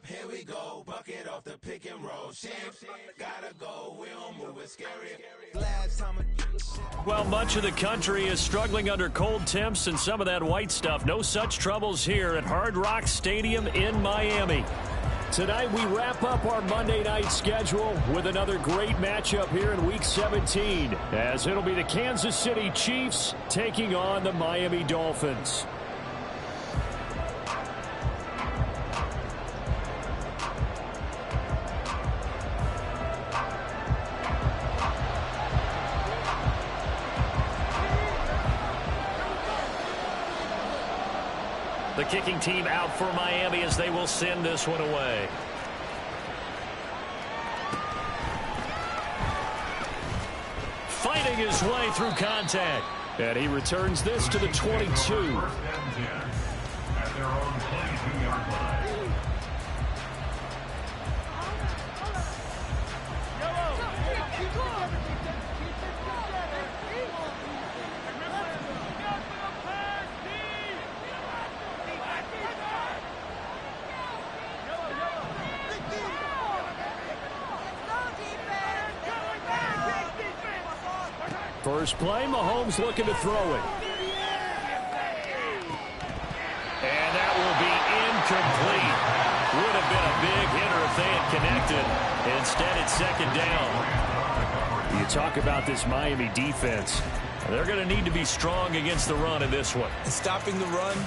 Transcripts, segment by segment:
Here we go, bucket off the pick and roll. Shit, gotta go, we don't move it scary. Well, much of the country is struggling under cold temps and some of that white stuff. No such troubles here at Hard Rock Stadium in Miami. Tonight we wrap up our Monday night schedule with another great matchup here in Week 17, as it'll be the Kansas City Chiefs taking on the Miami Dolphins. The kicking team out for Miami as they will send this one away. Fighting his way through contact. And he returns this to the 22. First and 10 at their own 22-yard line. First play, Mahomes looking to throw it. And that will be incomplete. Would have been a big hitter if they had connected. Instead, it's second down. You talk about this Miami defense. They're going to need to be strong against the run in this one. And stopping the run,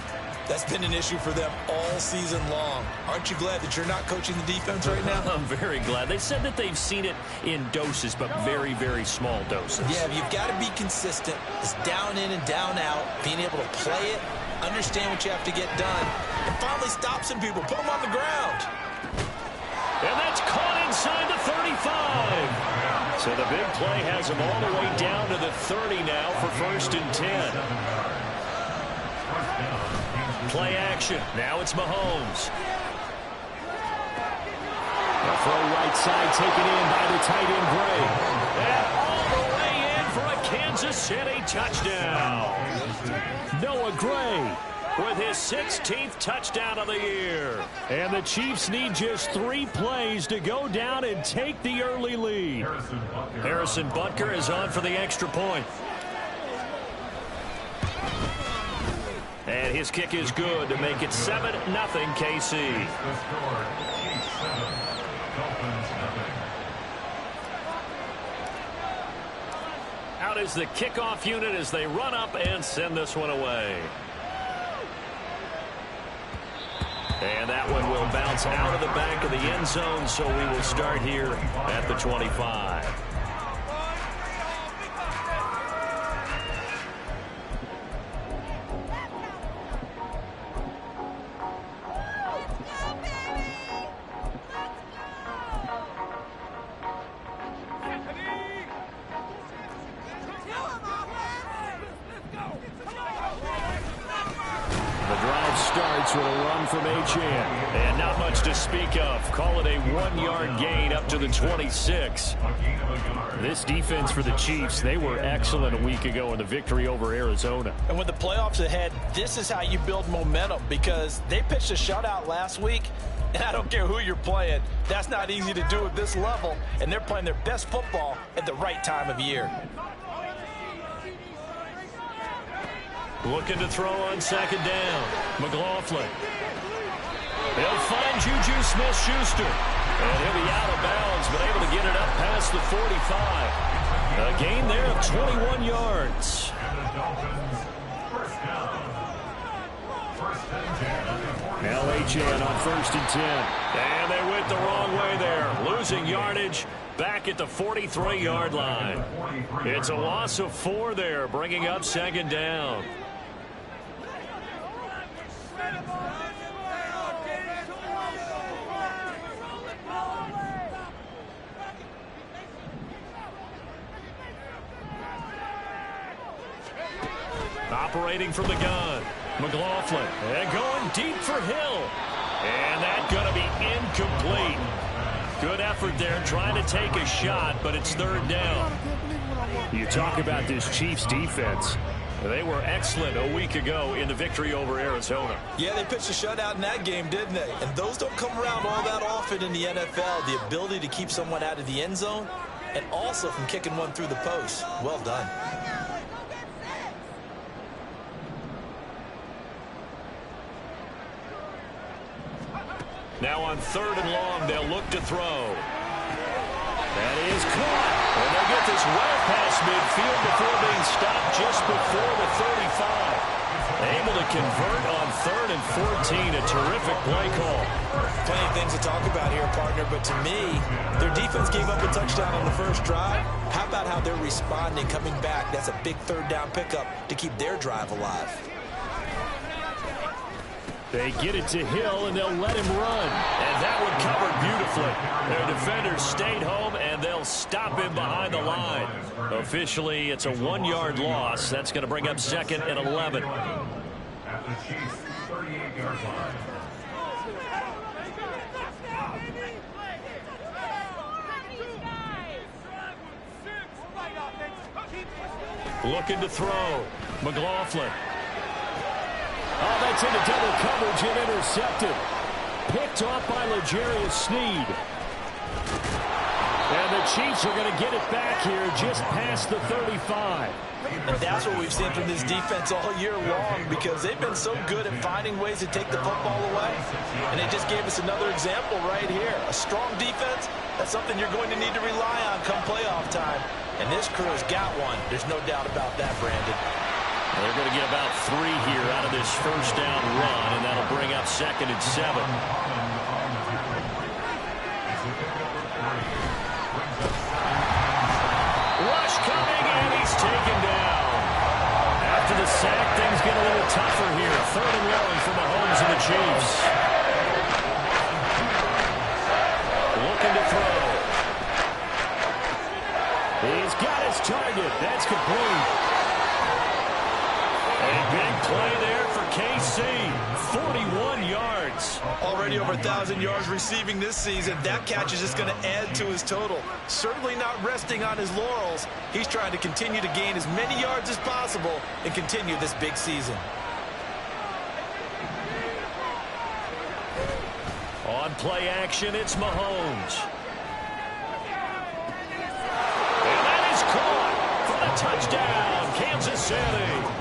that's been an issue for them all season long. Aren't you glad that you're not coaching the defense right now? I'm very glad. They said that they've seen it in doses, but very, very small doses. Yeah, you've got to be consistent. It's down in and down out, being able to play it, understand what you have to get done, and finally stop some people, put them on the ground. And that's caught inside the 35. So the big play has them all the way down to the 30 now for first and 10. Play action. Now it's Mahomes. The throw right side taken in by the tight end Gray. And all the way in for a Kansas City touchdown. Noah Gray with his 16th touchdown of the year. And the Chiefs need just 3 plays to go down and take the early lead. Harrison Butker is on for the extra point. And his kick is good to make it 7-0 KC. Out is the kickoff unit as they run up and send this one away. And that one will bounce out of the back of the end zone, so we will start here at the 25. Starts with a run from Achane. And not much to speak of. Call it a 1-yard gain up to the 26. This defense for the Chiefs, they were excellent a week ago in the victory over Arizona. And with the playoffs ahead, this is how you build momentum, because they pitched a shutout last week, and I don't care who you're playing. That's not easy to do at this level, and they're playing their best football at the right time of year. Looking to throw on second down. McLaughlin. He'll find Juju Smith-Schuster. And he'll be out of bounds, but able to get it up past the 45. A gain there of 21 yards. Now Achane on first and 10. And they went the wrong way there. Losing yardage back at the 43-yard line. It's a loss of 4 there, bringing up second down. Operating from the gun, McLaughlin, and going deep for Hill. And that's going to be incomplete. Good effort there trying to take a shot, but it's third down. You talk about this Chiefs defense. They were excellent a week ago in the victory over Arizona. Yeah, they pitched a shutout in that game, didn't they? And those don't come around all that often in the NFL. The ability to keep someone out of the end zone and also from kicking one through the post. Well done. Now on 3rd and long, they'll look to throw. That is caught. And they'll get this well past midfield before being stopped just before the 35. Able to convert on 3rd and 14. A terrific play call. Plenty of things to talk about here, partner, but to me, their defense gave up a touchdown on the first drive. How about how they're responding, coming back? That's a big 3rd down pickup to keep their drive alive. They get it to Hill, and they'll let him run. And that one covered beautifully. Their defenders stayed home, and they'll stop him behind the line. Officially, it's a 1-yard loss. That's going to bring up 2nd and 11. At the Chiefs' 38-yard line. Looking to throw. McLaughlin. Oh, that's into double coverage and intercepted. Picked off by L'Jarius Sneed. And the Chiefs are going to get it back here just past the 35. And that's what we've seen from this defense all year long, because they've been so good at finding ways to take the football away. And they just gave us another example right here. A strong defense, that's something you're going to need to rely on come playoff time. And this crew has got one. There's no doubt about that, Brandon. They're going to get about 3 here out of this first down run, and that'll bring up 2nd and 7. Rush coming, and he's taken down. After the sack, things get a little tougher here. 3rd and long for Mahomes and the Chiefs. Looking to throw. He's got his target. That's complete. A big play there for KC. 41 yards. Already over 1,000 yards receiving this season. That catch is just going to add to his total. Certainly not resting on his laurels. He's trying to continue to gain as many yards as possible and continue this big season. On play action, it's Mahomes. And that is caught for the touchdown, Kansas City.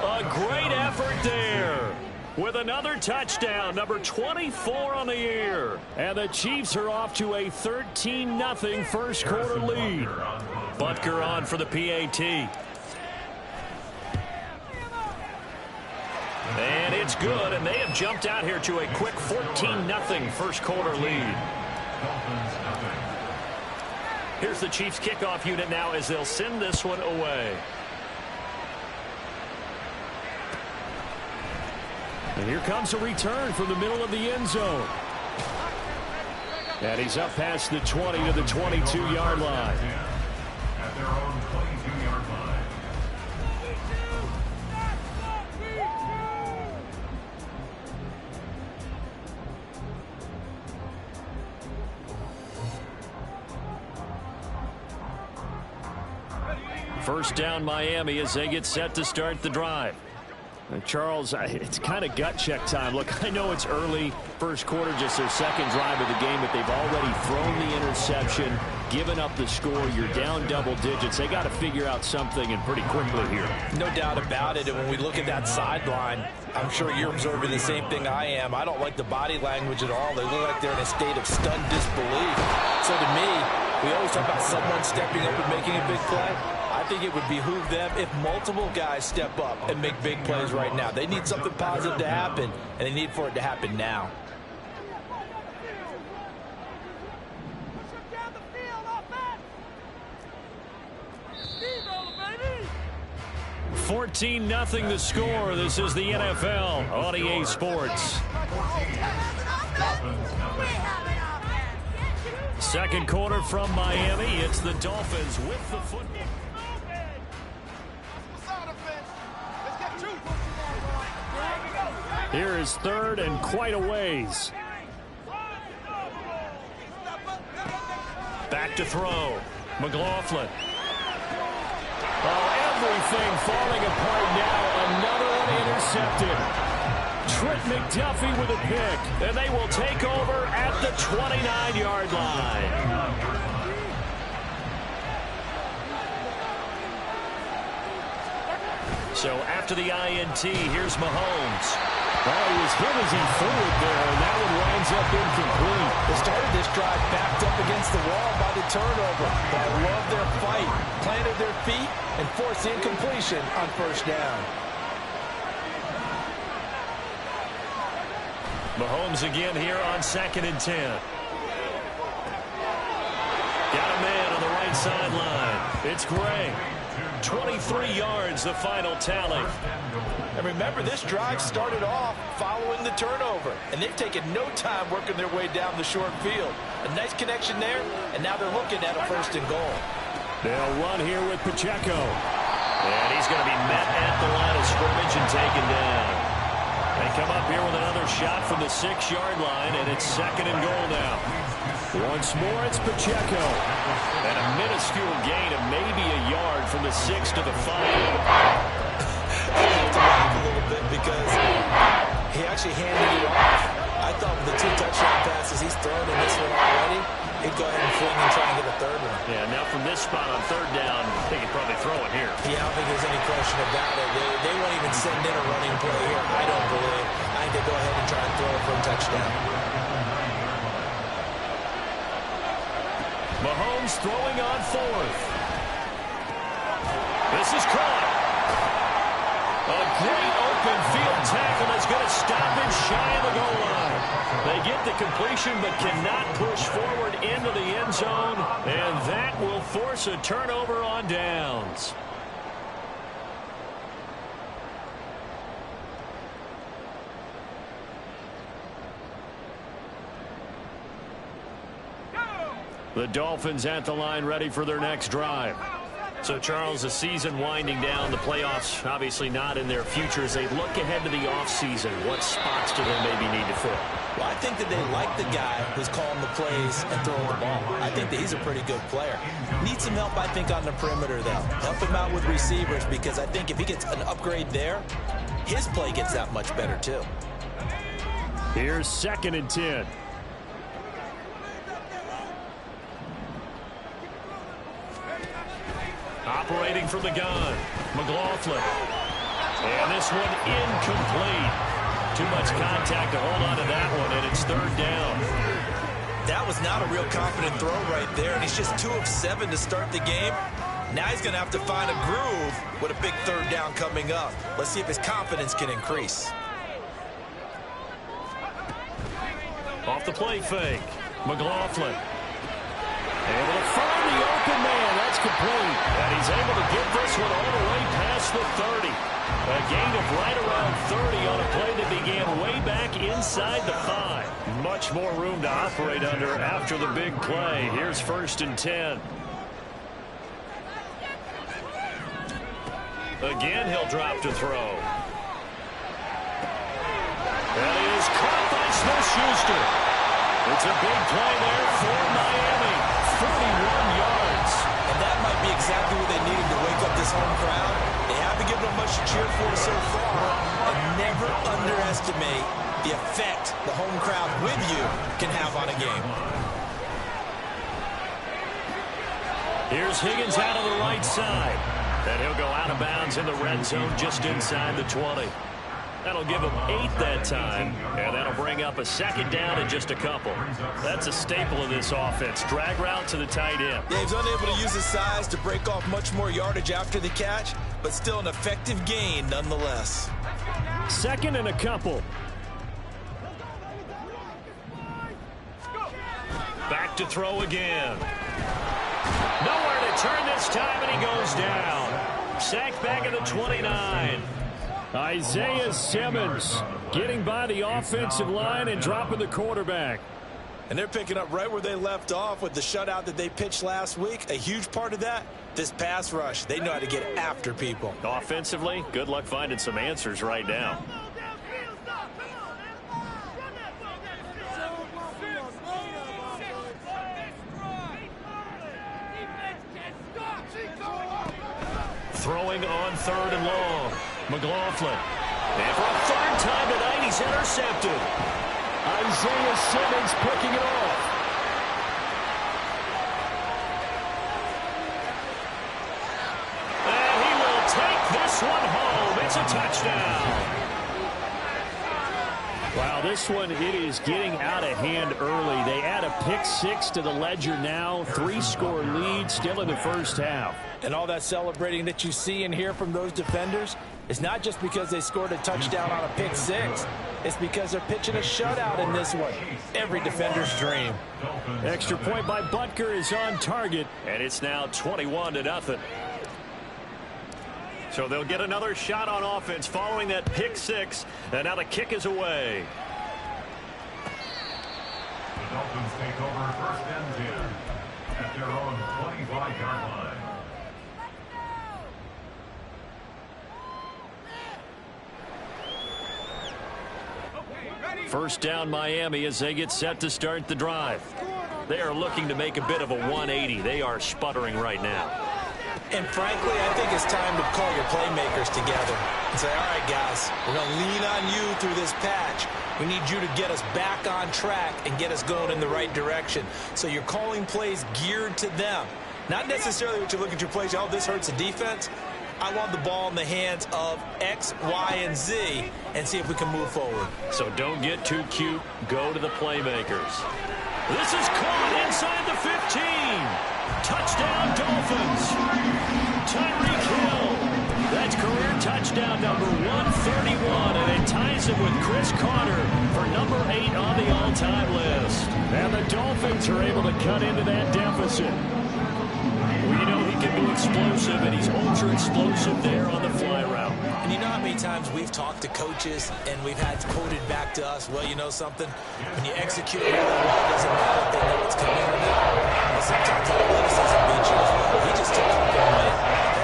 A great effort there with another touchdown, number 24 on the year. And the Chiefs are off to a 13-0 first quarter lead. Butker on for the PAT. And it's good, and they have jumped out here to a quick 14-0 first quarter lead. Here's the Chiefs kickoff unit now as they'll send this one away. And here comes a return from the middle of the end zone. And he's up past the 20 to the 22-yard line. At their own 22-yard line. First down Miami as they get set to start the drive. Charles, it's kind of gut check time. Look, I know it's early, first quarter, just their second drive of the game, but they've already thrown the interception, given up the score. You're down double digits. They got to figure out something, and pretty quickly here. No doubt about it. And when we look at that sideline, I'm sure you're observing the same thing I am. I don't like the body language at all. They look like they're in a state of stunned disbelief. So to me, we always talk about someone stepping up and making a big play. I think it would behoove them if multiple guys step up and make big plays right now. They need something positive to happen, and they need for it to happen now. $14-0 the score. This is the NFL on EA Sports. Second quarter from Miami. It's the Dolphins with the football. Here is third and quite a ways. Back to throw. McLaughlin. Oh, Everything falling apart now. Another one intercepted. Trent McDuffie with a pick. And they will take over at the 29-yard line. So after the INT, here's Mahomes. Oh, he was hit as he threw it there, and that one winds up incomplete. They started this drive backed up against the wall by the turnover. But I love their fight. Planted their feet and forced the incompletion on first down. Mahomes again here on 2nd and 10. Got a man on the right sideline. It's Gray. 23 yards, the final tally. And remember, this drive started off following the turnover. And they've taken no time working their way down the short field. A nice connection there, and now they're looking at a 1st and goal. They'll run here with Pacheco. And he's going to be met at the line of scrimmage and taken down. They come up here with another shot from the 6-yard line, and it's 2nd and goal now. Once more, it's Pacheco. And a minuscule gain of maybe a yard from the 6 to the 5. I have to laugh a little bit because he actually handed it off. I thought with the 2 touchdown passes he's thrown in this one already, he'd go ahead and fling and try and get a 3rd one. Yeah, now from this spot on 3rd down, I think he'd probably throw it here. Yeah, I don't think there's any question about it. They won't even send in a running play here, I don't believe. I think they go ahead and try and throw it for a touchdown. Mahomes throwing on 4th. This is caught. A great open field tackle that's going to stop him shy of the goal line. They get the completion but cannot push forward into the end zone, and that will force a turnover on downs. The Dolphins at the line ready for their next drive. So, Charles, the season winding down, the playoffs obviously not in their future. As they look ahead to the offseason, what spots do they maybe need to fill? Well, I think that they like the guy who's calling the plays and throwing the ball. I think that he's a pretty good player. Needs some help, I think, on the perimeter, though. Help him out with receivers, because I think if he gets an upgrade there, his play gets that much better, too. Here's 2nd and 10. Operating from the gun, McLaughlin. And this one incomplete. Too much contact to hold on to that one, and it's 3rd down. That was not a real confident throw right there, and he's just 2 of 7 to start the game. Now he's going to have to find a groove with a big 3rd down coming up. Let's see if his confidence can increase. Off the play fake, McLaughlin. Able to find the open man. That's complete. And he's able to get this one all the way past the 30. A gain of right around 30 on a play that began way back inside the 5. Much more room to operate under after the big play. Here's 1st and 10. Again, he'll drop to throw. That is caught by Smith-Schuster. It's a big play there for Miami. 41 yards. And that might be exactly what they needed to wake up this home crowd. They haven't given them much to cheer for so far. And never underestimate the effect the home crowd with you can have on a game. Here's Higgins out of the right side. And he'll go out of bounds in the red zone just inside the 20. That'll give him 8 that time, and that'll bring up a 2nd down and just a couple. That's a staple of this offense. Drag route to the tight end. Yeah, he's unable to use his size to break off much more yardage after the catch, but still an effective gain nonetheless. 2nd and a couple. Back to throw again. Nowhere to turn this time, and he goes down. Sacked back at the 29. Isaiah Simmons getting by the offensive line and dropping the quarterback. And they're picking up right where they left off with the shutout that they pitched last week. A huge part of that, this pass rush. They know how to get after people. Offensively, good luck finding some answers right now. throwing on 3rd and long. McLaughlin. And for a 3rd time tonight, he's intercepted. Isaiah Simmons picking it off. And he will take this one home. It's a touchdown. Wow, this one, it is getting out of hand early. They add a pick 6 to the ledger now. 3-score lead still in the first half. And all that celebrating that you see and hear from those defenders is not just because they scored a touchdown on a pick 6. It's because they're pitching a shutout in this one. Every defender's dream. Extra point by Butker is on target, and it's now 21-0. So they'll get another shot on offense following that pick 6, and now the kick is away. The Dolphins take over 1st and 10 at their own 25-yard line. First down Miami as they get set to start the drive. They are looking to make a bit of a 180. They are sputtering right now. And frankly, I think it's time to call your playmakers together and say, all right, guys, we're going to lean on you through this patch. We need you to get us back on track and get us going in the right direction. So you're calling plays geared to them. Not necessarily what you look at your plays, oh, this hurts the defense. I want the ball in the hands of X, Y, and Z and see if we can move forward. So don't get too cute. Go to the playmakers. This is caught inside the 15. Touchdown, Dolphins. Tyreek Hill. That's career touchdown number 131, and it ties him with Chris Carter for number 8 on the all-time list. And the Dolphins are able to cut into that deficit. Well, you know he can be explosive, and he's ultra-explosive there on the fly route. And you know how many times we've talked to coaches and we've had quoted back to us, well, you know something? When you execute really well, it doesn't matter if they know what's coming or not. But sometimes athleticism beats you as well. He just took off and went.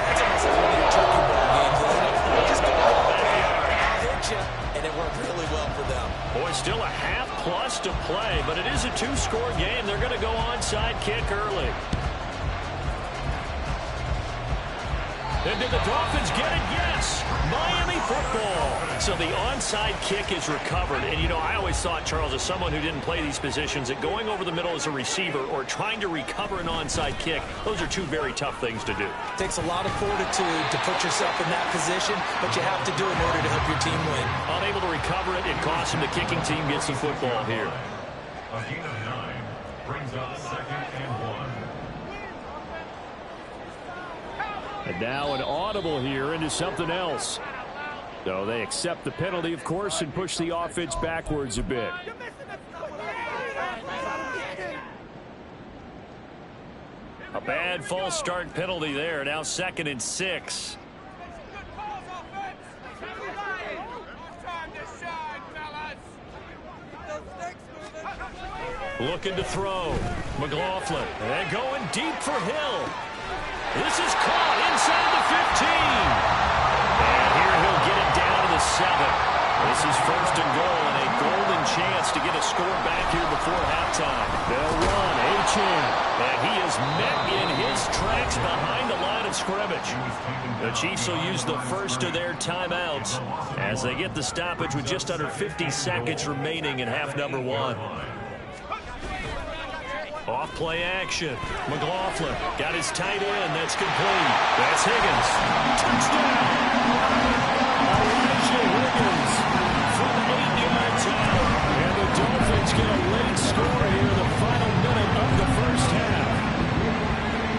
That's almost like one of your turkey ball games, isn't it? Just go out there, I'll hit you, and it worked really well for them. Boy, still a half-plus to play, but it is a 2-score game. They're going to go onside kick early. And did the Dolphins get it? Yes. Miami football. So the onside kick is recovered. And, you know, I always thought, Charles, as someone who didn't play these positions, that going over the middle as a receiver or trying to recover an onside kick, those are two very tough things to do. It takes a lot of fortitude to put yourself in that position, but you have to do it in order to help your team win. Unable to recover it, it costs him. The kicking team gets the football here. A gain of 9 brings up 2nd and 1. And now an audible here into something else. So they accept the penalty, of course, and push the offense backwards a bit. A bad false start penalty there. Now 2nd and 6. Looking to throw. McLaughlin. And going deep for Hill. This is caught inside the 15. And here he'll get it down to the 7. This is 1st and goal and a golden chance to get a score back here before halftime. They'll run H.in. And he is met in his tracks behind the line of scrimmage. The Chiefs will use the first of their timeouts as they get the stoppage with just under 50 seconds remaining in half number 1. Off play action. McLaughlin got his tight end. That's complete. That's Higgins. Touchdown. Elijah Higgins from 8 yards out. And the Dolphins get a late score here in the final minute of the first half.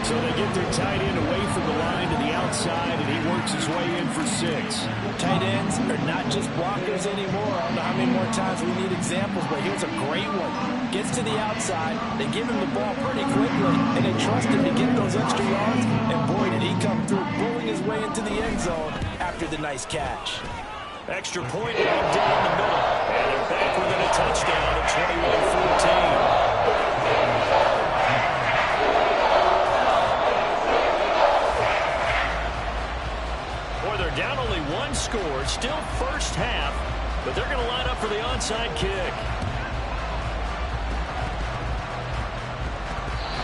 So they get their tight end away from the line to the outside, and he works his way in for 6. Tight ends are not just blockers anymore. I don't know how many more times we need examples, but here's a great one. Gets to the outside, they give him the ball pretty quickly, and they trust him to get those extra yards, and boy, did he come through, pulling his way into the end zone after the nice catch. Extra point right down the middle, and they're back within a touchdown at 21-14. Boy, they're down only 1 score, still first half, but they're going to line up for the onside kick.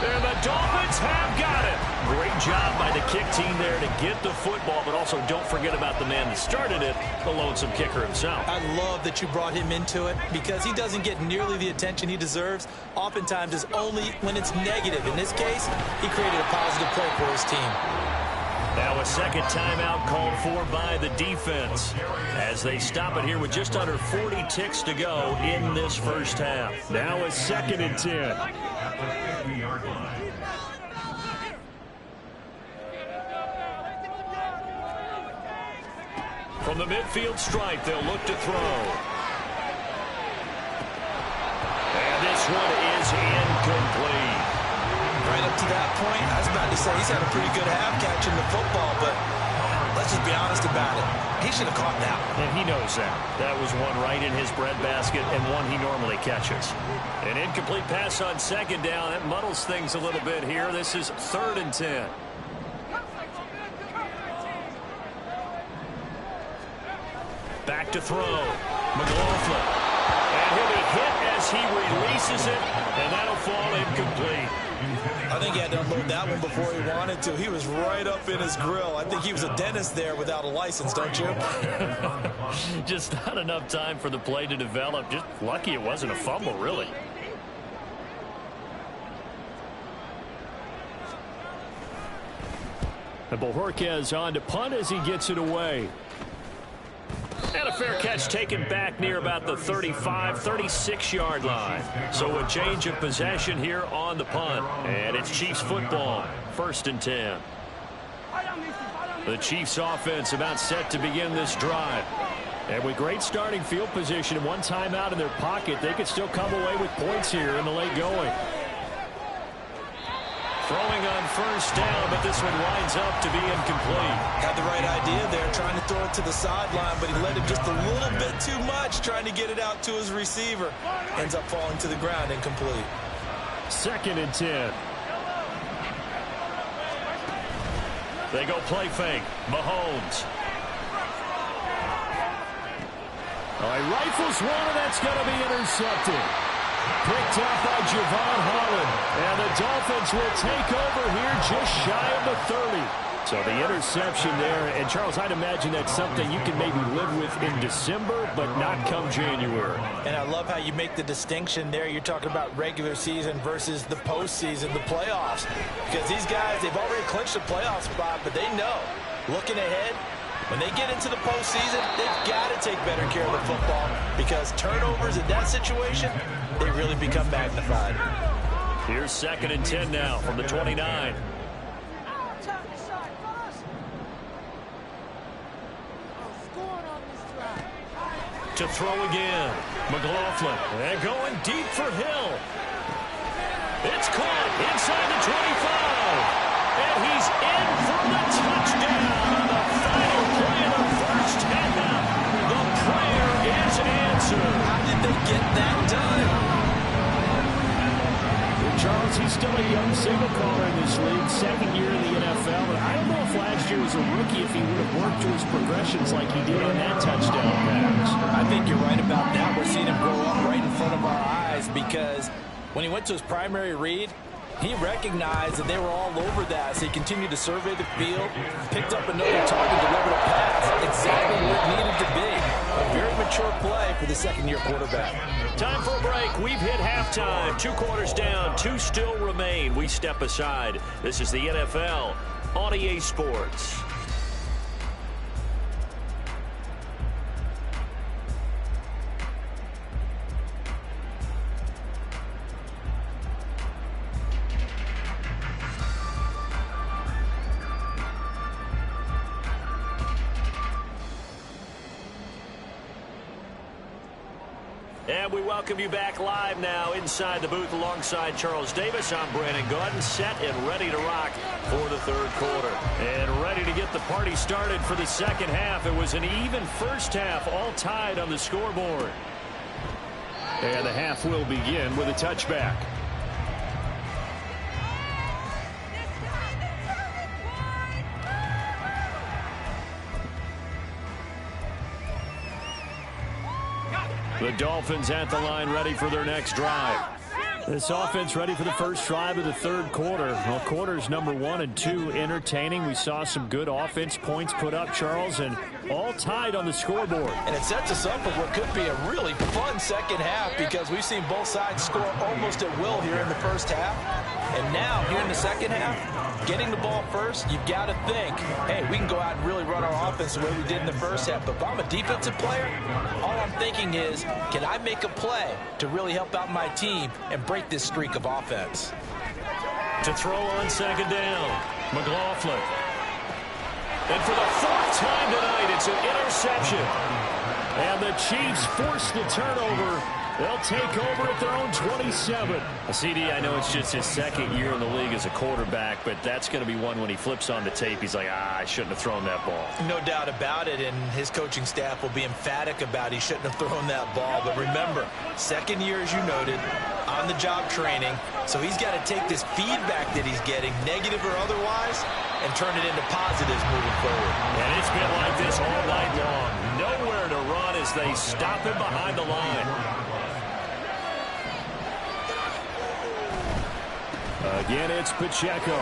And the Dolphins have got it. Great job by the kick team there to get the football, but also don't forget about the man that started it, the lonesome kicker himself. I love that you brought him into it because he doesn't get nearly the attention he deserves. Oftentimes it's only when it's negative. In this case, he created a positive play for his team. Now a second timeout called for by the defense as they stop it here with just under 40 ticks to go in this first half. Now a 2nd and 10. At the 50-yard line. From the midfield stripe, they'll look to throw. And this one is incomplete. Right up to that point, I was about to say he's had a pretty good half catching the football, but let's just be honest about it. He should have caught that. And he knows that. That was one right in his breadbasket and one he normally catches. An incomplete pass on 2nd down. That muddles things a little bit here. This is 3rd and 10. Back to throw. McLaughlin. And he'll be hit as he releases it, and that'll fall incomplete. I think he had to unload that one before he wanted to. He was right up in his grill. I think he was a dentist there without a license, don't you? Just not enough time for the play to develop. Just lucky it wasn't a fumble, really. And Bojorquez on to punt as he gets it away. And a fair catch taken back near about the 35, 36-yard line. So a change of possession here on the punt. And it's Chiefs football, 1st and 10. The Chiefs offense about set to begin this drive. And with great starting field position and one timeout in their pocket, they could still come away with points here in the late going. Throwing on 1st down, but this one winds up to be incomplete. Had the right idea there, trying to throw it to the sideline, but he let him just a little bit too much, trying to get it out to his receiver. Ends up falling to the ground, incomplete. 2nd and 10. They go play fake. Mahomes. All right, rifles one, and that's going to be intercepted. Picked up by Javon Holland. And the Dolphins will take over here just shy of the 30. So the interception there. And, Charles, I'd imagine that's something you can maybe live with in December, but not come January. And I love how you make the distinction there. You're talking about regular season versus the postseason, the playoffs. Because these guys, they've already clinched a playoff spot, but they know, looking ahead, when they get into the postseason, they've got to take better care of the football because turnovers in that situation, they really become magnified. Here's 2nd and 10 now from the 29. To throw again. McLaughlin. And going deep for Hill. It's caught inside the 25. And he's in for the touchdown. The final play of the first half. The prayer is answered. How did they get that done? Well, Charles, he's still a young signal caller in this league, 2nd year in the NFL. But I don't know if last year was a rookie if he would have worked to his progressions like he did on that touchdown pass. I think you're right about that. We're seeing him grow up right in front of our eyes because when he went to his primary read, he recognized that they were all over that, so he continued to survey the field, picked up another target, delivered a pass. Exactly where it needed to be. A very mature play for the 2nd-year quarterback. Time for a break. We've hit halftime. 2 quarters down. 2 still remain. We step aside. This is the NFL on EA Sports. And we welcome you back live now inside the booth alongside Charles Davis. I'm Brandon Gaudin, set and ready to rock for the 3rd quarter. And ready to get the party started for the 2nd half. It was an even first half, all tied on the scoreboard. And the half will begin with a touchback. The Dolphins at the line ready for their next drive. This offense ready for the first drive of the third quarter. Well, quarters number 1 and 2 entertaining. We saw some good offense points put up, Charles, and all tied on the scoreboard. And it sets us up for what could be a really fun second half because we've seen both sides score almost at will here in the first half. And now, here in the second half, getting the ball first, you've got to think, hey, we can go out and really run our offense the way we did in the first half. But if I'm a defensive player, all I'm thinking is, can I make a play to really help out my team and break this streak of offense? To throw on second down, McLaughlin. And for the 4th time tonight, it's an interception. And the Chiefs force the turnover. They'll take over at their own 27. CD, I know it's just his second year in the league as a quarterback, but that's going to be one when he flips on the tape. He's like, I shouldn't have thrown that ball. No doubt about it, and his coaching staff will be emphatic about he shouldn't have thrown that ball. But remember, second year, as you noted, on-the-job training, so he's got to take this feedback that he's getting, negative or otherwise, and turn it into positives moving forward. And it's been like this all night long. Nowhere to run as they stop him behind the line. Again, it's Pacheco.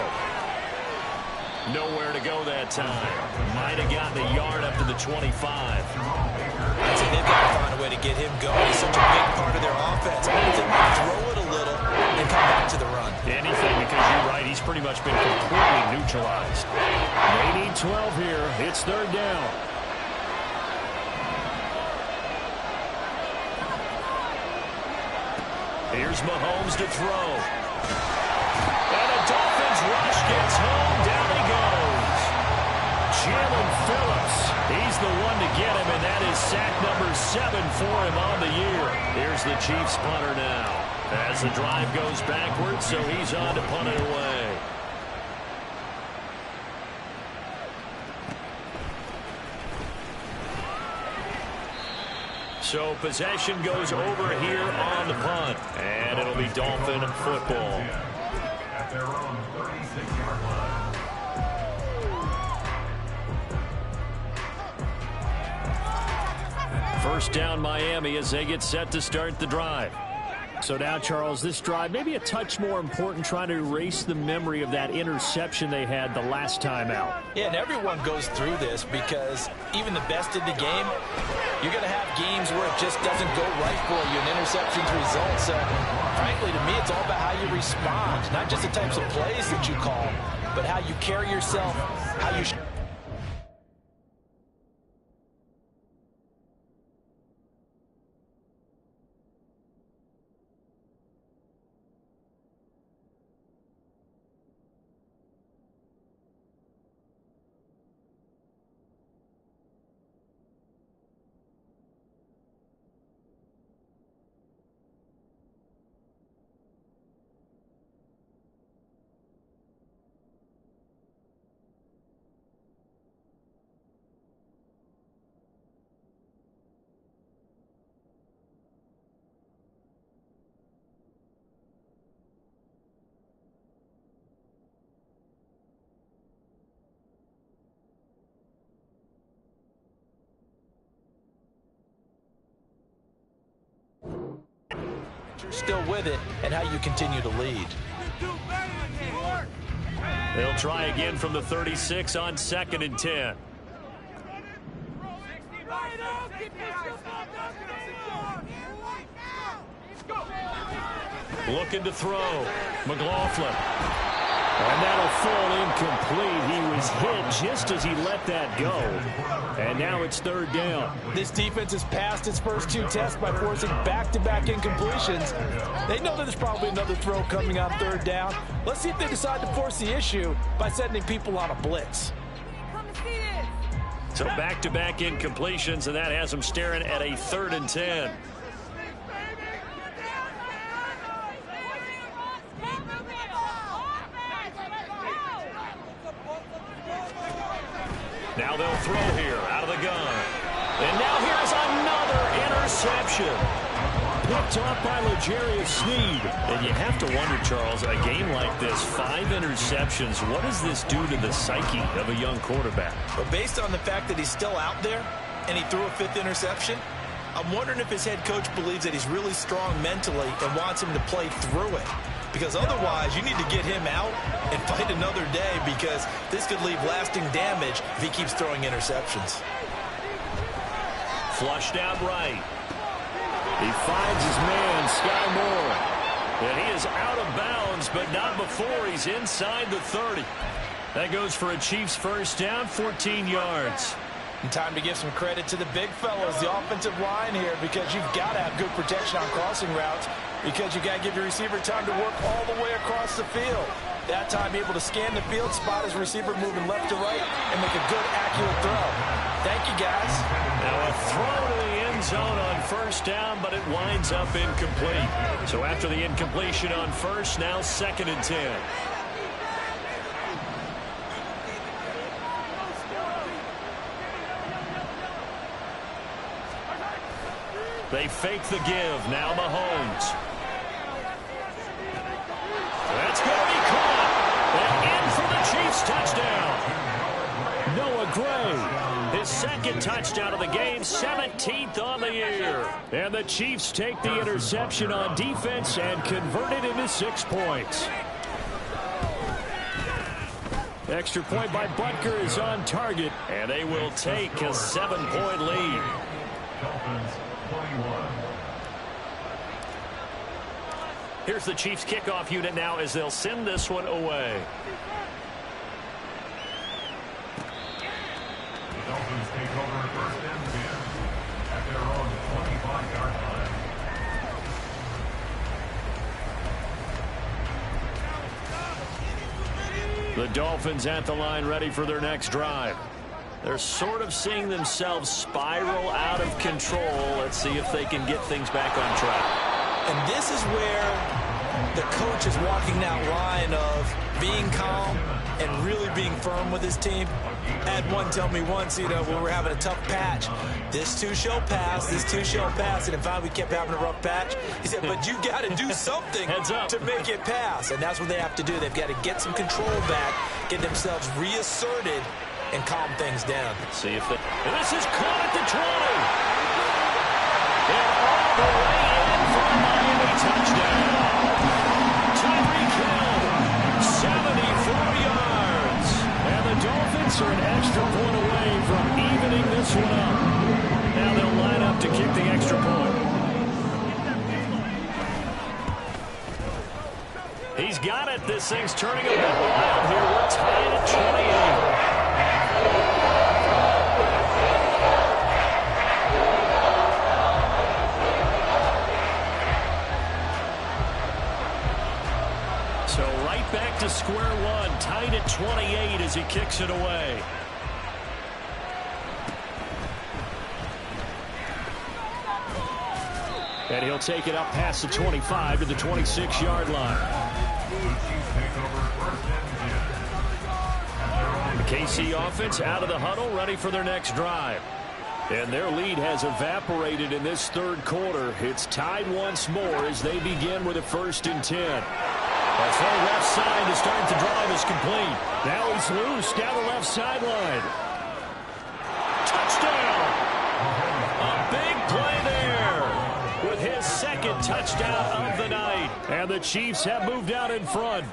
Nowhere to go that time. Might have gotten a yard up to the 25. I'd say they've got to find a way to get him going. He's such a big part of their offense. I think they'll throw it a little and come back to the run. Anything, because you're right, he's pretty much been completely neutralized. They need 12 here. It's third down. Here's Mahomes to throw. And a Dolphins rush gets home. Down he goes. Jalen Phillips. He's the one to get him, and that is sack number 7 for him on the year. Here's the Chiefs punter now. As the drive goes backwards, so he's on to punt it away. So possession goes over here on the punt, and it'll be Dolphin football. At their own 36-yard line. First down Miami as they get set to start the drive. So now, Charles, this drive maybe a touch more important, trying to erase the memory of that interception they had the last time out. Yeah, and everyone goes through this because even the best in the game, you're going to have games where it just doesn't go right for you, and interceptions result. So, frankly, to me, it's all about how you respond, not just the types of plays that you call, but how you carry yourself, how you... still with it, and how you continue to lead. They'll try again from the 36 on 2nd and 10. Looking to throw. McLaughlin. And that'll fall incomplete. He was hit just as he let that go. And now it's third down. This defense has passed its first 2 tests by forcing back-to-back incompletions. They know that there's probably another throw coming on third down. Let's see if they decide to force the issue by sending people on a blitz. So back-to-back incompletions, and that has them staring at a 3rd and 10. Now they'll throw here out of the gun. And now here's another interception. Picked off by L'Jarius Sneed. And you have to wonder, Charles, a game like this, 5 interceptions, what does this do to the psyche of a young quarterback? But based on the fact that he's still out there and he threw a 5th interception, I'm wondering if his head coach believes that he's really strong mentally and wants him to play through it. Because otherwise, you need to get him out and fight another day, because this could leave lasting damage if he keeps throwing interceptions. Flushed out right. He finds his man, Sky Moore. And he is out of bounds, but not before he's inside the 30. That goes for a Chiefs first down, 14 yards. And time to give some credit to the big fellas, the offensive line here, because you've got to have good protection on crossing routes, because you've got to give your receiver time to work all the way across the field. That time able to scan the field, spot his receiver moving left to right, and make a good, accurate throw. Thank you, guys. Now a throw to the end zone on first down, but it winds up incomplete. So after the incompletion on first, now 2nd and 10. They fake the give. Now Mahomes. That's going to be caught. And in for the Chiefs touchdown. Noah Gray, his 2nd touchdown of the game, 17th on the year. And the Chiefs take the interception on defense and convert it into 6 points. Extra point by Butker is on target, and they will take a 7-point lead. Here's the Chiefs kickoff unit now as they'll send this one away. The Dolphins take over first and 10 at their own 25-yard line. The Dolphins at the line, ready for their next drive. They're sort of seeing themselves spiral out of control. Let's see if they can get things back on track. And this is where the coach is walking that line of being calm and really being firm with his team. I had one tell me once, when we were having a tough patch, this too shall pass, this too shall pass. And in fact, we kept having a rough patch. He said, but you got to do something to make it pass. And that's what they have to do. They've got to get some control back, get themselves reasserted, and calm things down. See if they... And this is caught at the 20. And all the way in for a Miami touchdown. Tyreek Hill, 74 yards. And the Dolphins are an extra point away from evening this one up. Now they'll line up to kick the extra point. He's got it. This thing's turning a bit wild here. We're tied at 28. So right back to square one, tied at 28 as he kicks it away. And he'll take it up past the 25 to the 26-yard line. The KC offense out of the huddle, ready for their next drive. And their lead has evaporated in this 3rd quarter. It's tied once more as they begin with a 1st and 10. That far left side to start the drive is complete. Now he's loose down the left sideline. Touchdown! A big play there with his 2nd touchdown of the night. And the Chiefs have moved out in front.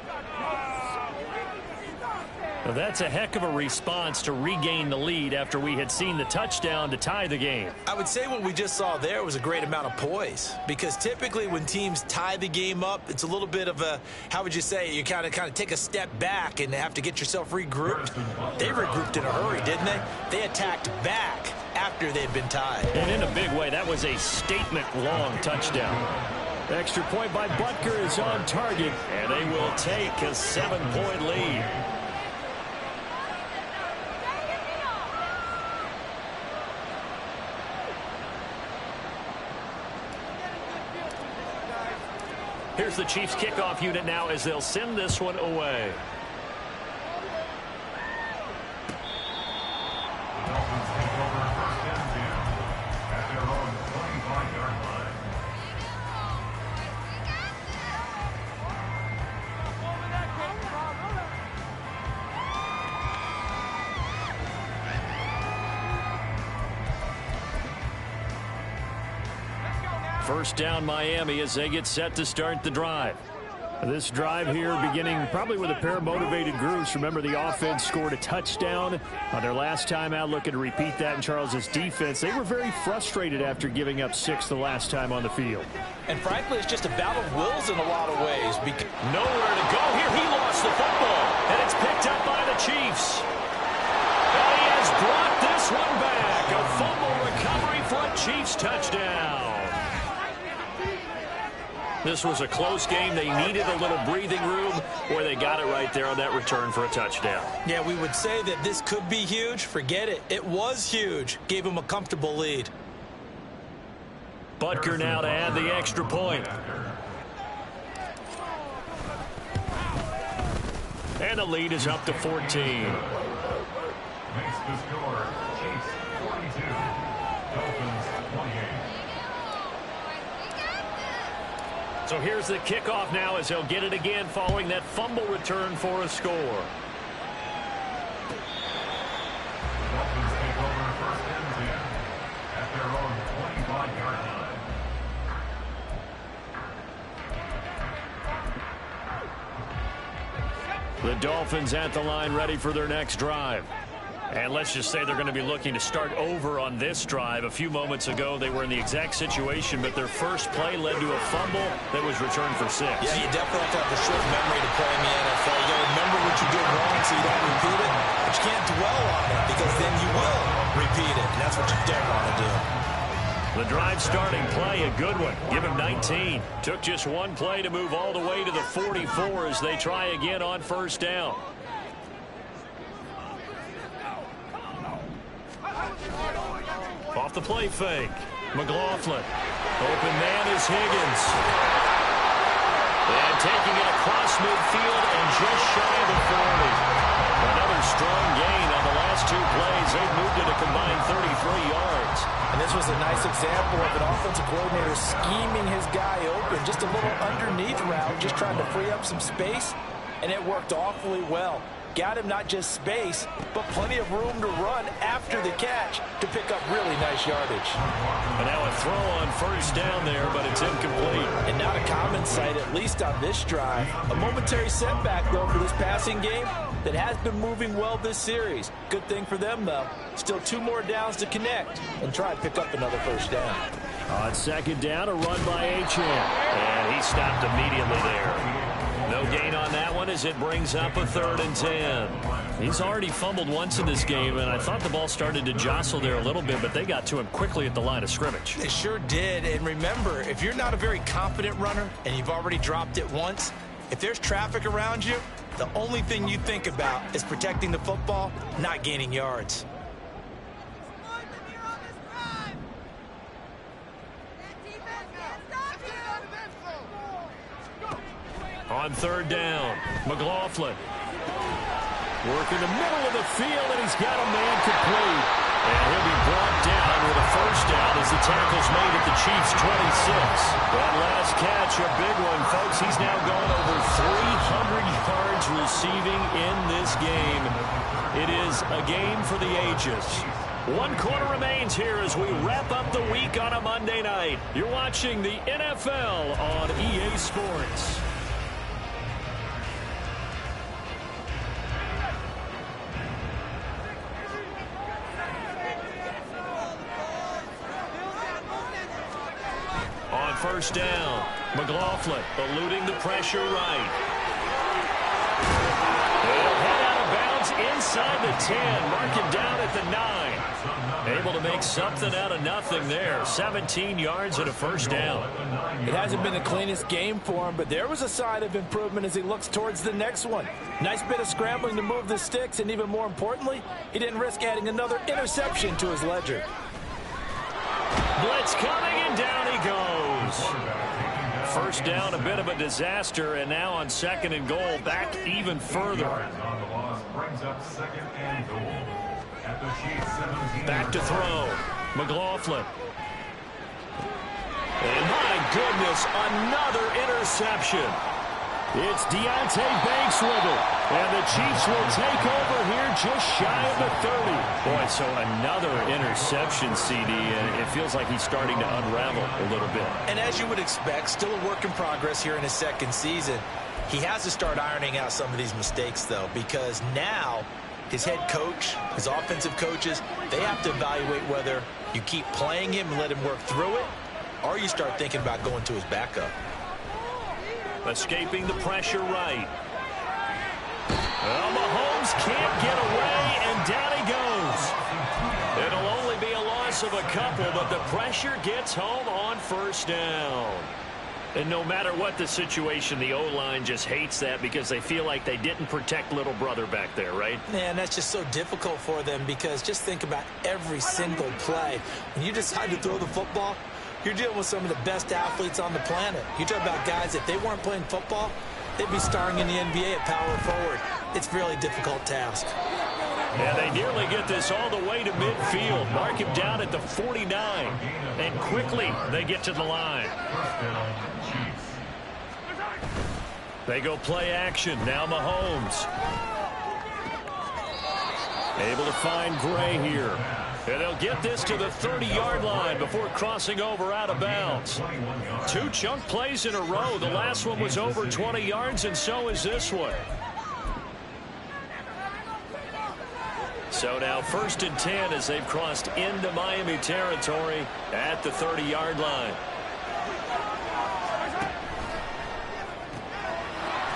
Well, that's a heck of a response to regain the lead after we had seen the touchdown to tie the game. I would say what we just saw there was a great amount of poise, because typically when teams tie the game up, it's a little bit of a, how would you say, you kind of take a step back and have to get yourself regrouped. They regrouped in a hurry, didn't they? They attacked back after they'd been tied. And in a big way, that was a statement-long touchdown. Extra point by Butker is on target, and they will take a 7-point lead. Here's the Chiefs kickoff unit now as they'll send this one away. The Dolphins take over first and 10 at their own 25-yard line. First down Miami as they get set to start the drive. This drive here beginning probably with a pair of motivated groups. Remember, the offense scored a touchdown on their last time out, looking to repeat that in Charles's defense. They were very frustrated after giving up 6 the last time on the field. And frankly, it's just a battle of wills in a lot of ways. Nowhere to go here. He lost the football, and it's picked up by the Chiefs. And he has brought this one back. A fumble recovery for a Chiefs touchdown. This was a close game. They needed a little breathing room, where they got it right there on that return for a touchdown. Yeah, we would say that this could be huge. Forget it. It was huge. Gave him a comfortable lead. Butker now to add the extra point. And the lead is up to 14. Makes the score Chiefs 42, Dolphins 28. So here's the kickoff now as he'll get it again following that fumble return for a score. Dolphins take over first and 10 at their own 25-yard line. The Dolphins at the line ready for their next drive. And let's just say they're going to be looking to start over on this drive. A few moments ago, they were in the exact situation, but their first play led to a fumble that was returned for 6. Yeah, you definitely have to have a short memory to play in the NFL. You got to remember what you did wrong so you don't repeat it, but you can't dwell on it because then you will repeat it, and that's what you don't want to do. The drive starting play, a good one. Give him 19. Took just one play to move all the way to the 44 as they try again on first down. Off the play fake. McLaughlin. Open man is Higgins. And taking it across midfield and just shy of the 40. Another strong gain on the last 2 plays. They've moved it a combined 33 yards. And this was a nice example of an offensive coordinator scheming his guy open. Just a little underneath route, just trying to free up some space. And it worked awfully well. Got him not just space, but plenty of room to run after the catch to pick up really nice yardage. And now a throw on first down there, but it's incomplete. And not a common sight, at least on this drive. A momentary setback, though, for this passing game that has been moving well this series. Good thing for them, though. Still 2 more downs to connect and try and pick up another first down. On second down, a run by Achane. And he stopped immediately there. No gain on that one as it brings up a 3rd and 10. He's already fumbled once in this game, and I thought the ball started to jostle there a little bit, but they got to him quickly at the line of scrimmage. They sure did. And remember, if you're not a very confident runner and you've already dropped it once, if there's traffic around you, the only thing you think about is protecting the football, not gaining yards. On third down, McLaughlin. Working the middle of the field, and he's got a man complete. And he'll be brought down with a first down as the tackle's made at the Chiefs' 26. That last catch, a big one, folks. He's now gone over 300 yards receiving in this game. It is a game for the ages. 1 quarter remains here as we wrap up the week on a Monday night. You're watching the NFL on EA Sports. On first down, McLaughlin eluding the pressure right. They'll head out of bounds inside the 10. Mark him down at the 9. Able to make something out of nothing there. 17 yards and a first down. It hasn't been the cleanest game for him, but there was a sign of improvement as he looks towards the next one. Nice bit of scrambling to move the sticks, and even more importantly, he didn't risk adding another interception to his ledger. Blitz coming, and down he goes. First down, a bit of a disaster, and now on 2nd and goal, back even further. Back to throw. McLaughlin. And my goodness, another interception. It's Deonte Banks with it. And the Chiefs will take over here just shy of the 30. Boy, so another interception, CD, and it feels like he's starting to unravel a little bit. And as you would expect, still a work in progress here in his second season. He has to start ironing out some of these mistakes, though, because now his head coach, his offensive coaches, they have to evaluate whether you keep playing him and let him work through it, or you start thinking about going to his backup. Escaping the pressure right. Well, Mahomes can't get away, and down he goes. It'll only be a loss of a couple, but the pressure gets home on first down. And no matter what the situation, the O-line just hates that because they feel like they didn't protect little brother back there, right? Man, that's just so difficult for them because just think about every single play. When you decide to throw the football, you're dealing with some of the best athletes on the planet. You talk about guys, if they weren't playing football, they'd be starring in the NBA at power forward. It's a really difficult task. And they nearly get this all the way to midfield. Mark him down at the 49. And quickly, they get to the line. They go play action. Now Mahomes. Able to find Gray here. And they'll get this to the 30-yard line before crossing over out of bounds. 2 chunk plays in a row. The last one was over 20 yards, and so is this one. So now 1st and 10 as they've crossed into Miami territory at the 30-yard line.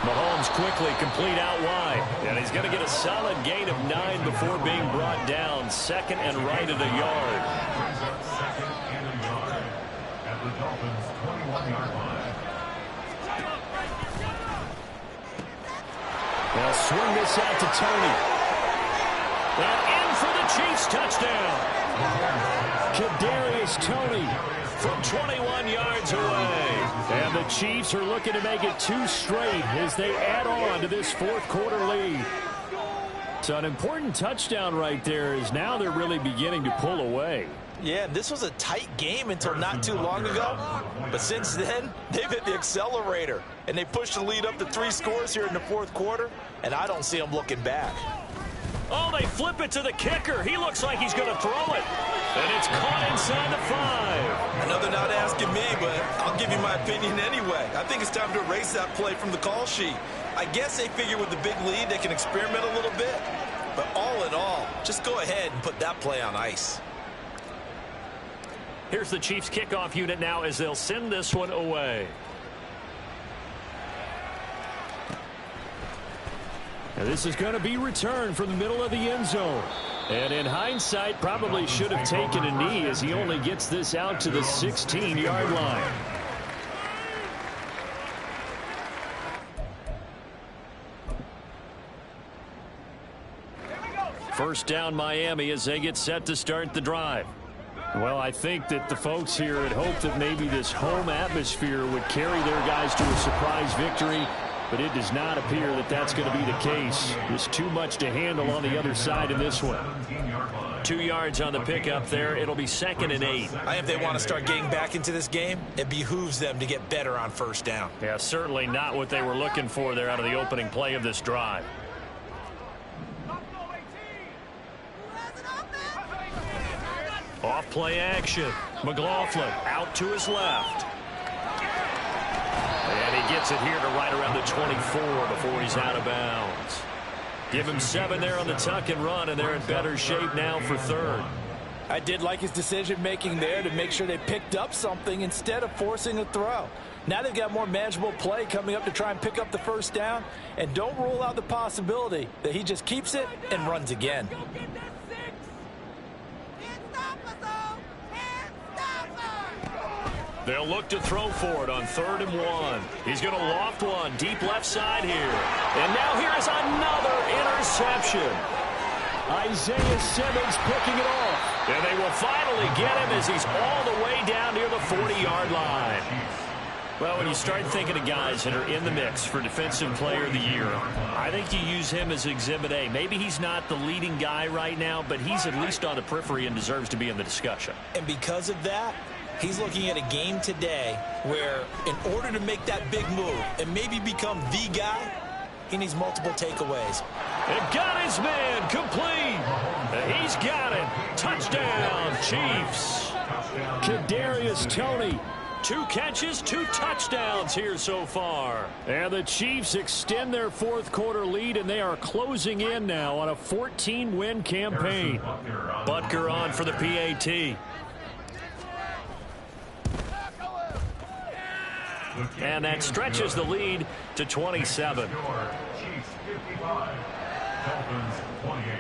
Mahomes quickly complete out wide. And he's going to get a solid gain of 9 before being brought down. 2nd and right at a yard. Brings up 2nd and a yard at the Dolphins' 21-yard line. They'll swing this out to Tony. And in for the Chiefs touchdown. Kadarius Toney from 21 yards away. And the Chiefs are looking to make it 2 straight as they add on to this 4th quarter lead. So an important touchdown right there is now they're really beginning to pull away. Yeah, this was a tight game until not too long ago. But since then, they've hit the accelerator. And they pushed the lead up to 3 scores here in the 4th quarter. And I don't see them looking back. Oh, they flip it to the kicker. He looks like he's going to throw it. And it's caught inside the 5. I know they're not asking me, but I'll give you my opinion anyway. I think it's time to erase that play from the call sheet. I guess they figure with the big lead they can experiment a little bit. But all in all, just go ahead and put that play on ice. Here's the Chiefs kickoff unit now as they'll send this one away. And this is going to be returned from the middle of the end zone. And in hindsight, probably should have taken a knee as he only gets this out to the 16-yard line. First down Miami as they get set to start the drive. Well, I think that the folks here had hoped that maybe this home atmosphere would carry their guys to a surprise victory. But it does not appear that that's going to be the case. There's too much to handle on the other side of this one. 2 yards on the pickup there. It'll be 2nd and 8. I think if they want to start getting back into this game, it behooves them to get better on first down. Yeah, certainly not what they were looking for there out of the opening play of this drive. Off play action. McLaughlin out to his left. And he gets it here to right around the 24 before he's out of bounds. Give him 7 there on the tuck and run, and they're in better shape now for 3rd. I did like his decision-making there to make sure they picked up something instead of forcing a throw. Now they've got more manageable play coming up to try and pick up the first down, and don't rule out the possibility that he just keeps it and runs again. They'll look to throw for it on 3rd and 1. He's going to loft one deep left side here. And now here is another interception. Isaiah Simmons picking it off. And they will finally get him as he's all the way down near the 40-yard line. Well, when you start thinking of guys that are in the mix for Defensive Player of the Year, I think you use him as Exhibit A. Maybe he's not the leading guy right now, but he's at least on the periphery and deserves to be in the discussion. And because of that, He's looking at a game today where in order to make that big move and maybe become the guy, he needs multiple takeaways. And got his man complete. He's got it. Touchdown, Chiefs. Kadarius Toney. 2 catches, 2 touchdowns here so far. And the Chiefs extend their fourth quarter lead, and they are closing in now on a 14-win campaign. Butker on for the PAT. And that stretches the lead to 27. Chiefs 55, Dolphins 28.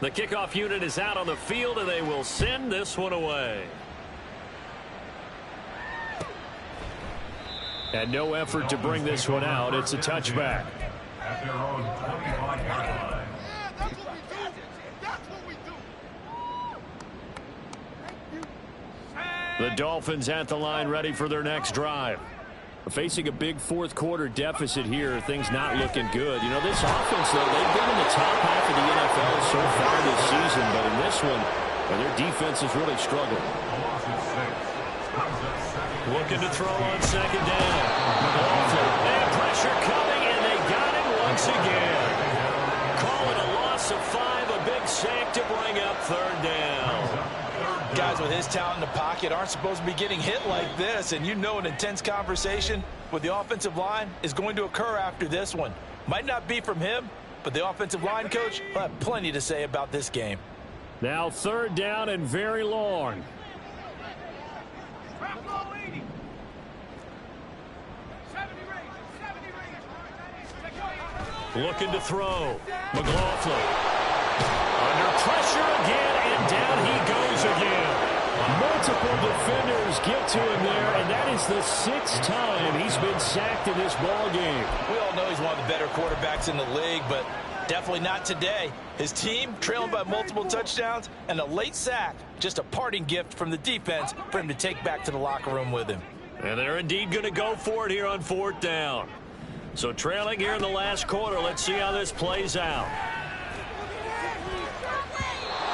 The kickoff unit is out on the field, and they will send this one away. And no effort to bring this one out. It's a touchback. At their own 25-yard line. The Dolphins at the line, ready for their next drive. Facing a big fourth quarter deficit here, things not looking good. You know, this offense, though, they've been in the top half of the NFL so far this season, but in this one, their defense has really struggled. Looking to throw on second down. And pressure coming, and they got him once again. Call it a loss of 5, a big sack to bring up third down. Guys with his talent in the pocket aren't supposed to be getting hit like this, and you know an intense conversation with the offensive line is going to occur after this one. Might not be from him, but the offensive line coach will have plenty to say about this game. Now third down and very long. Looking to throw. McLaughlin. Under pressure again, and down he goes again. Multiple defenders get to him there, and that is the 6th time he's been sacked in this ball game. We all know he's one of the better quarterbacks in the league, but definitely not today. His team trailing by multiple touchdowns, and a late sack, just a parting gift from the defense for him to take back to the locker room with him. And they're indeed going to go for it here on 4th down. So trailing here in the last quarter, let's see how this plays out.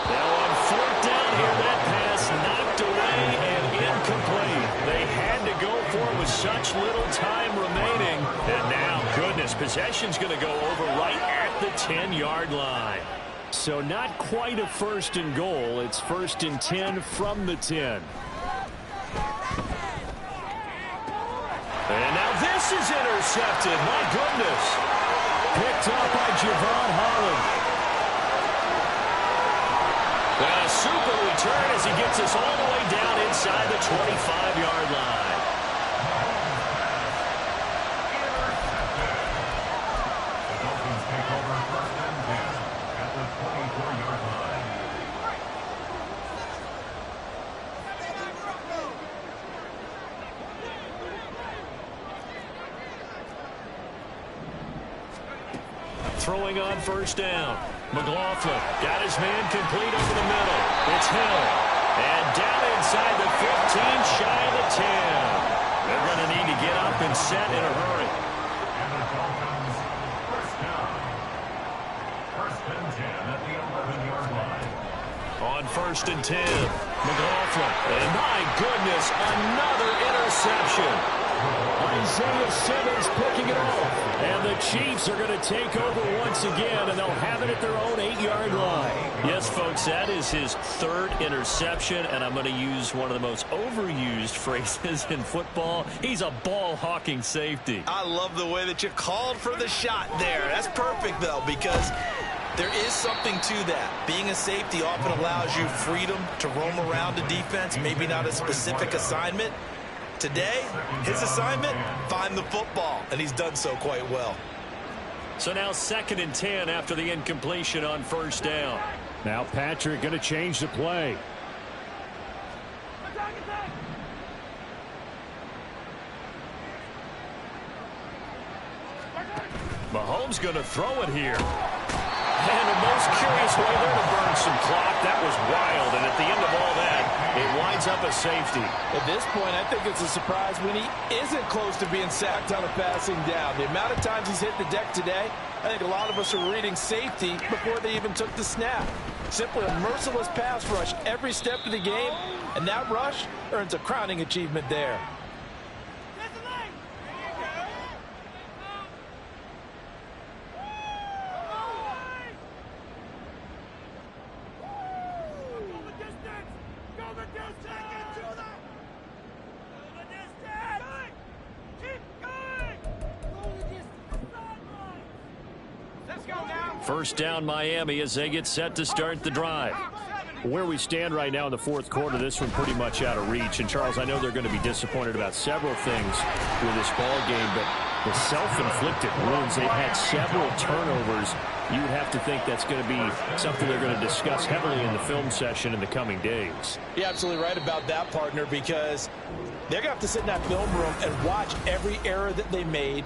Now on 4th down here, that pass knocked away and incomplete. They had to go for it with such little time remaining. And now, goodness, possession's going to go over right at the 10-yard line. So not quite a 1st and goal. It's 1st and 10 from the 10. And now this is intercepted. My goodness. Picked up by Javon Holland. And a super return as he gets us all the way down inside the 25-yard line. The Dolphins take over 1st and 10 at the 24-yard line. Throwing on 1st down. McLaughlin got his man complete over the middle. It's Hill. And down inside the 15, shy of the 10. They're going to need to get up and set in a hurry. And the Dolphins 1st down. 1st and 10 at the 11-yard line. On 1st and 10, McLaughlin. And my goodness, another interception. Isaiah Simmons picking it off. And the Chiefs are going to take over once again, and they'll have it at their own 8-yard line. Yes, folks, that is his 3rd interception, and I'm going to use one of the most overused phrases in football. He's a ball-hawking safety. I love the way that you called for the shot there. That's perfect, though, because there is something to that. Being a safety often allows you freedom to roam around the defense, maybe not a specific assignment. Today, his assignment, find the football, and he's done so quite well. So now 2nd and 10 after the incompletion on 1st down. Now Patrick going to change the play. Mahomes going to throw it here. And the most curious way there to burn some clock. That was wild. And at the end of all that, it winds up a safety. At this point, I think it's a surprise when he isn't close to being sacked on a passing down. The amount of times he's hit the deck today, I think a lot of us are reading safety before they even took the snap. Simply a merciless pass rush every step of the game, and that rush earns a crowning achievement there. First down Miami as they get set to start the drive. Where we stand right now in the fourth quarter, this one pretty much out of reach. And, Charles, I know they're going to be disappointed about several things with this ball game, but the self-inflicted wounds, they've had several turnovers. You would have to think that's going to be something they're going to discuss heavily in the film session in the coming days. You're absolutely right about that, partner, because they're going to have to sit in that film room and watch every error that they made,